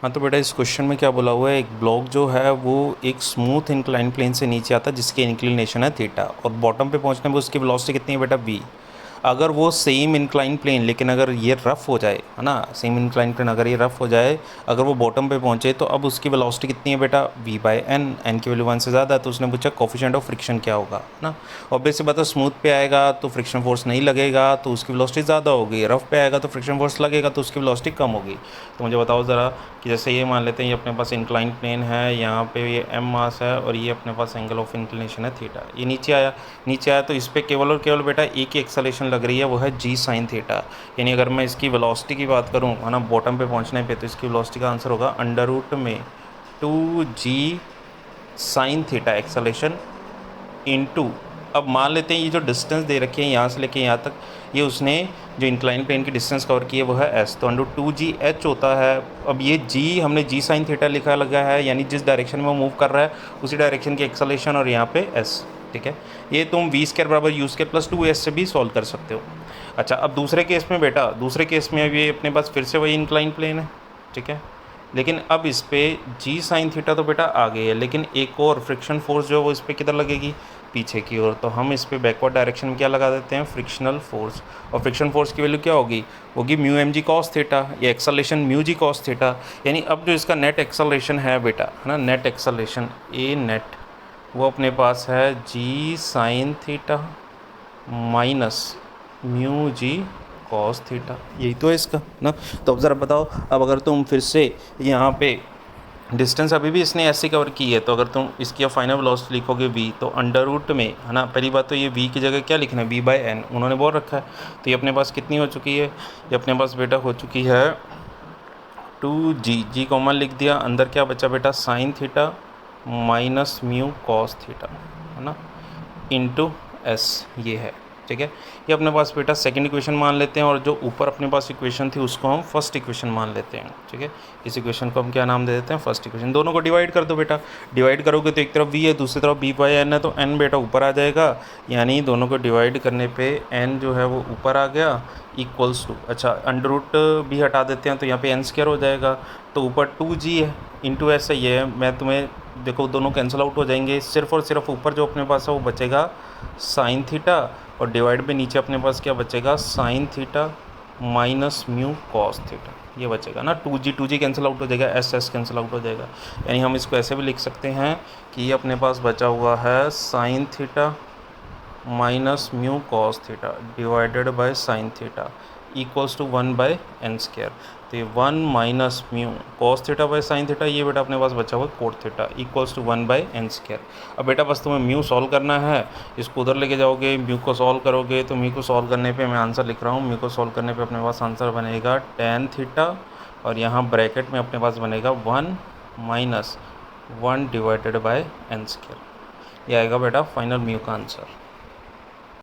हाँ तो बेटा इस क्वेश्चन में क्या बोला हुआ है, एक ब्लॉक जो है वो एक स्मूथ इंक्लाइन प्लेन से नीचे आता है जिसकी इंक्लिनेशन है थीटा, और बॉटम पे पहुंचने में उसकी वेलोसिटी कितनी है बेटा v। अगर वो सेम इंक्लाइन प्लेन, लेकिन अगर ये रफ़ हो जाए, है ना, सेम इंक्लाइन प्लेन अगर ये रफ़ हो जाए, अगर वो बॉटम पे पहुंचे तो अब उसकी वेलोसिटी कितनी है बेटा v/n। n की वैल्यू 1 से ज़्यादा है तो उसने पूछा कोफिशिएंट ऑफ फ्रिक्शन क्या होगा, है ना। ऑब्वियस सी बात है, स्मूथ पे आएगा तो फ्रिक्शन फोर्स नहीं लगेगा तो उसकी वेलोसिटी ज़्यादा होगी, रफ़ पे आएगा तो फ्रिक्शन फोर्स लगेगा तो उसकी वेलोसिटी कम होगी। तो मुझे बताओ ज़रा कि जैसे ये मान लेते हैं ये अपने पास इंक्लाइन प्लेन है, यहाँ पे ये m मास है और ये अपने पास एंगल ऑफ इंक्लिनेशन है थीटा। ये नीचे आया तो इस पर केवल और केवल बेटा एक ही एक्सेलेरेशन लग रही है, वो है g साइन थीटा। यानी अगर मैं इसकी वेलोसिटी की बात करूँ, है ना, बॉटम पे पहुँचने पे, तो इसकी वेलोसिटी का आंसर होगा अंडर रूट में 2g sine theta acceleration into, अब मान लेते हैं ये जो डिस्टेंस दे रखी है यहाँ से लेके यहाँ तक, ये उसने जो इंक्लाइन प्लेन की डिस्टेंस कवर की है वो है s, तो अंडर 2gh होता है। अब ये g हमने g साइन थीटा लिखा लगा है, यानी जिस डायरेक्शन में वो मूव कर रहा है उसी डायरेक्शन की एक्सेलेरेशन, और यहाँ पे s। ठीक है, ये तुम v² बराबर u² प्लस 2s से भी सॉल्व कर सकते हो। अच्छा, अब दूसरे केस में बेटा, दूसरे केस में अब ये अपने पास फिर से वही इंक्लाइन प्लेन है। ठीक है, लेकिन अब इस पर g साइन थीटा तो बेटा आ गई है, लेकिन एक और फ्रिक्शन फोर्स जो है वो इस पर किधर लगेगी, पीछे की ओर। तो हम इस पर बैकवर्ड डायरेक्शन में क्या लगा देते हैं, फ्रिक्शनल फोर्स। और फ्रिक्शन फोर्स की वैल्यू क्या होगी mu M G cos theta, या acceleration mu G cos theta. यानी अब जो इसका नेट एक्सेलरेशन है बेटा, है ना, नेट एक्सेलरेशन ए नेट, वो अपने पास है जी sign theta minus mu G cos theta, यही तो है इसका ना। तो अब ज़रा बताओ, अब अगर तुम फिर से यहाँ पे डिस्टेंस अभी भी इसने ऐसे कवर की है, तो अगर तुम इसकी फाइनल वेलोसिटी लिखोगे v, तो अंडर रूट में, है ना, पहली बात तो ये v की जगह क्या लिखना है, v/n उन्होंने बोल रखा है। तो ये अपने पास कितनी हो चुकी है, ये अपने पास बेटा हो चुकी है 2g कॉमन लिख दिया, अंदर क्या बचा बेटा, sign theta minus mu cos theta, है ना, इंटू s, ये है। ठीक है, ये अपने पास बेटा सेकंड इक्वेशन मान लेते हैं, और जो ऊपर अपने पास इक्वेशन थी उसको हम फर्स्ट इक्वेशन मान लेते हैं। ठीक है, इस इक्वेशन को हम क्या नाम दे देते हैं, फर्स्ट इक्वेशन। दोनों को डिवाइड कर दो बेटा, डिवाइड करोगे तो एक तरफ v है, दूसरी तरफ b/n है, तो n बेटा ऊपर आ जाएगा, यानी दोनों को डिवाइड करने पे n जो है वो ऊपर आ गया, इक्वल्स टू, अच्छा अंडर रूट भी हटा देते हैं तो यहाँ पे n² हो जाएगा, तो ऊपर 2g है इंटू s है। ये है, मैं तुम्हें देखो दोनों कैंसिल आउट हो जाएंगे, सिर्फ और सिर्फ ऊपर जो अपने पास है वो बचेगा साइन थीटा, और डिवाइड पे नीचे अपने पास क्या बचेगा, sign theta minus mu cos theta, ये बचेगा ना। 2g कैंसिल आउट हो जाएगा, s कैंसिल आउट हो जाएगा, यानी हम इसको ऐसे भी लिख सकते हैं कि ये अपने पास बचा हुआ है sine theta minus mu cos theta divided by sine theta equals to 1/n²। तो ये 1 minus mu cos theta by sine theta, ये बेटा अपने पास बचा हुआ cot theta equals to 1/n²। अब बेटा बस तुम्हें म्यू सॉल्व करना है, इसको उधर लेके जाओगे, म्यू को सॉल्व करोगे, तो म्यू को सॉल्व करने पे मैं आंसर लिख रहा हूँ, म्यू को सॉल्व करने पे अपने पास आंसर बनेगा tan थीटा, और यहाँ ब्रैकेट में अपने पास बनेगा 1 माइनस 1 डिवाइडेड बाय n²। ये आएगा बेटा फाइनल म्यू का आंसर।